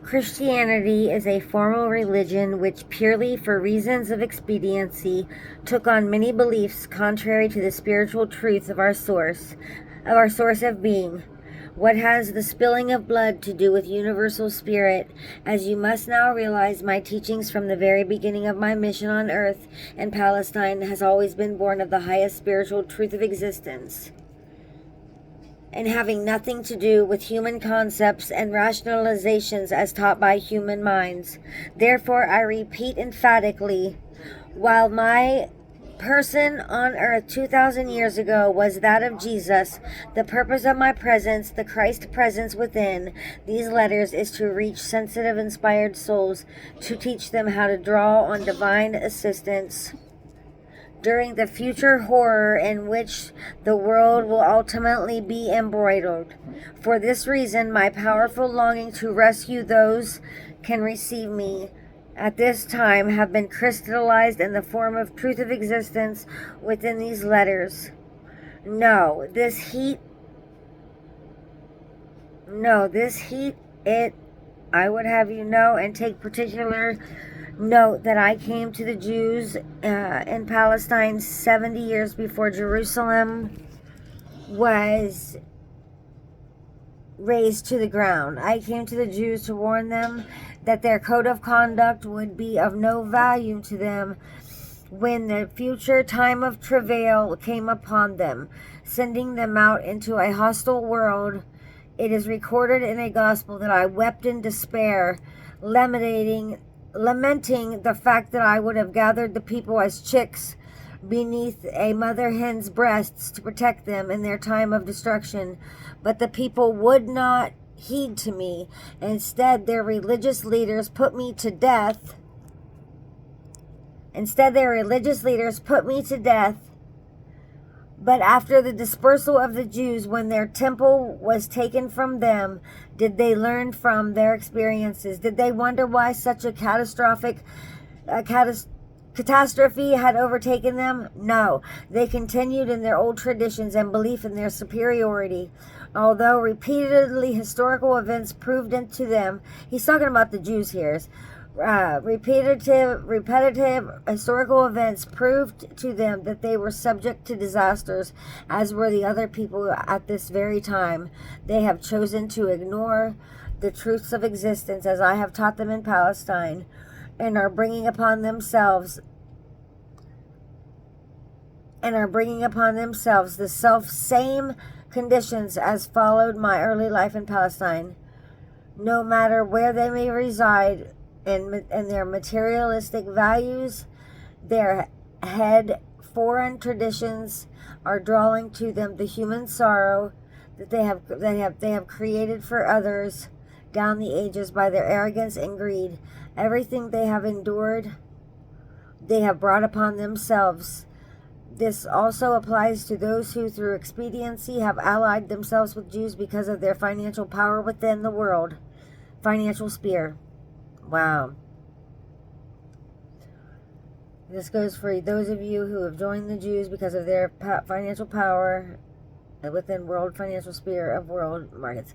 Christianity is a formal religion which, purely for reasons of expediency, took on many beliefs contrary to the spiritual truth of our source of being. What has the spilling of blood to do with universal spirit? As you must now realize, my teachings from the very beginning of my mission on earth and Palestine has always been born of the highest spiritual truth of existence, and having nothing to do with human concepts and rationalizations as taught by human minds. Therefore, I repeat emphatically, while my person on earth 2,000 years ago was that of Jesus, the purpose of my presence, the Christ presence within these letters, is to reach sensitive, inspired souls, to teach them how to draw on divine assistance during the future horror in which the world will ultimately be embroiled. For this reason, my powerful longing to rescue those can receive me at this time have been crystallized in the form of truth of existence within these letters. This heat, I would have you know and take particular note that I came to the Jews in Palestine 70 years before Jerusalem was razed to the ground. I came to the Jews to warn them that their code of conduct would be of no value to them when the future time of travail came upon them, sending them out into a hostile world. It is recorded in a gospel that I wept in despair, lamenting the fact that I would have gathered the people as chicks beneath a mother hen's breasts to protect them in their time of destruction. But the people would not heed to me. Instead, their religious leaders put me to death. But after the dispersal of the Jews, when their temple was taken from them, did they learn from their experiences? Did they wonder why such a catastrophe had overtaken them? No. They continued in their old traditions and belief in their superiority. Although repeatedly historical events proved to them, he's talking about the Jews here, repetitive historical events proved to them that they were subject to disasters, as were the other people at this very time. They have chosen to ignore the truths of existence as I have taught them in Palestine, and are bringing upon themselves the self-same conditions as followed my early life in Palestine. No matter where they may reside in their materialistic values, their head foreign traditions are drawing to them the human sorrow that they have created for others down the ages by their arrogance and greed. Everything they have endured, they have brought upon themselves. This also applies to those who, through expediency, have allied themselves with Jews because of their financial power within the world. Financial sphere. Wow. This goes for those of you who have joined the Jews because of their financial power within world financial sphere of world markets.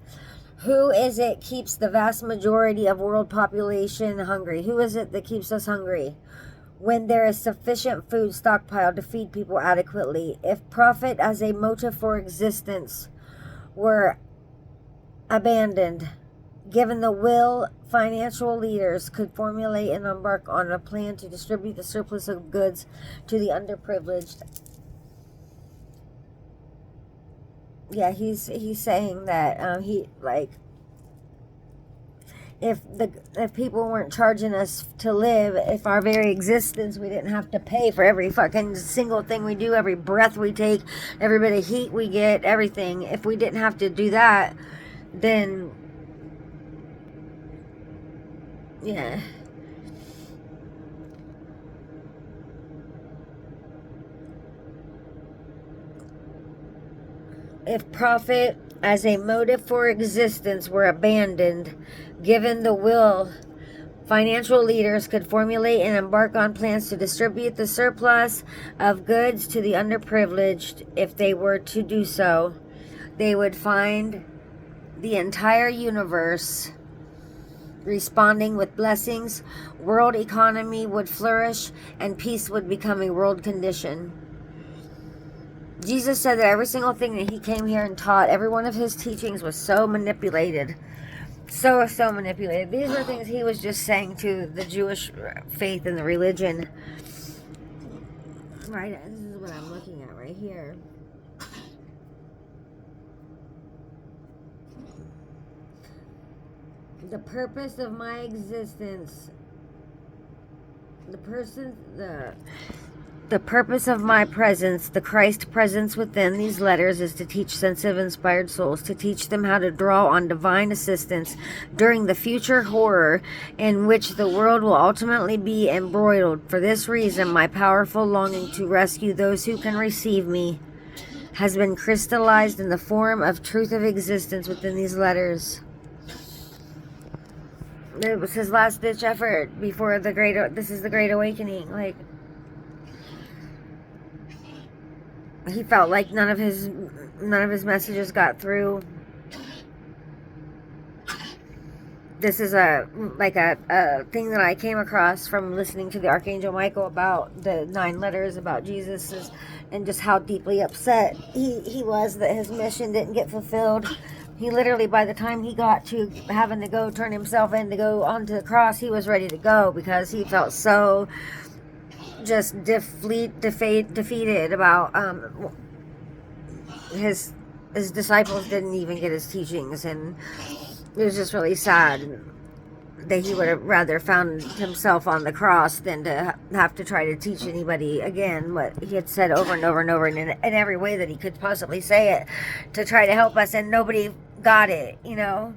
Who is it keeps the vast majority of world population hungry? Who is it that keeps us hungry? When there is sufficient food stockpiled to feed people adequately. If profit as a motive for existence were abandoned, given the will, financial leaders could formulate and embark on a plan to distribute the surplus of goods to the underprivileged. Yeah, he's saying that if people weren't charging us to live, if our very existence, we didn't have to pay for every fucking single thing we do, every breath we take, every bit of heat we get, everything. If we didn't have to do that, then yeah. If profit as a motive for existence were abandoned, given the will, financial leaders could formulate and embark on plans to distribute the surplus of goods to the underprivileged. If they were to do so, they would find the entire universe responding with blessings, world economy would flourish, and peace would become a world condition. Jesus said that every single thing that he came here and taught, every one of his teachings was so manipulated. So manipulated. These were things he was just saying to the Jewish faith and the religion. Right, this is what I'm looking at right here. The purpose of my existence, the purpose of my presence, the Christ presence within these letters, is to teach sensitive, inspired souls, to teach them how to draw on divine assistance during the future horror in which the world will ultimately be embroiled. For this reason, my powerful longing to rescue those who can receive me has been crystallized in the form of truth of existence within these letters. It was his last ditch effort before the Great Awakening. Like, he felt like none of his messages got through. This is a thing that I came across from listening to the Archangel Michael about the 9 letters about Jesus, and just how deeply upset he was that his mission didn't get fulfilled. He literally, by the time he got to having to go turn himself in to go onto the cross, he was ready to go, because he felt so just defeated about his disciples didn't even get his teachings, and it was just really sad that he would have rather found himself on the cross than to have to try to teach anybody again what he had said over and over and over, and in every way that he could possibly say it to try to help us, and nobody got it, you know.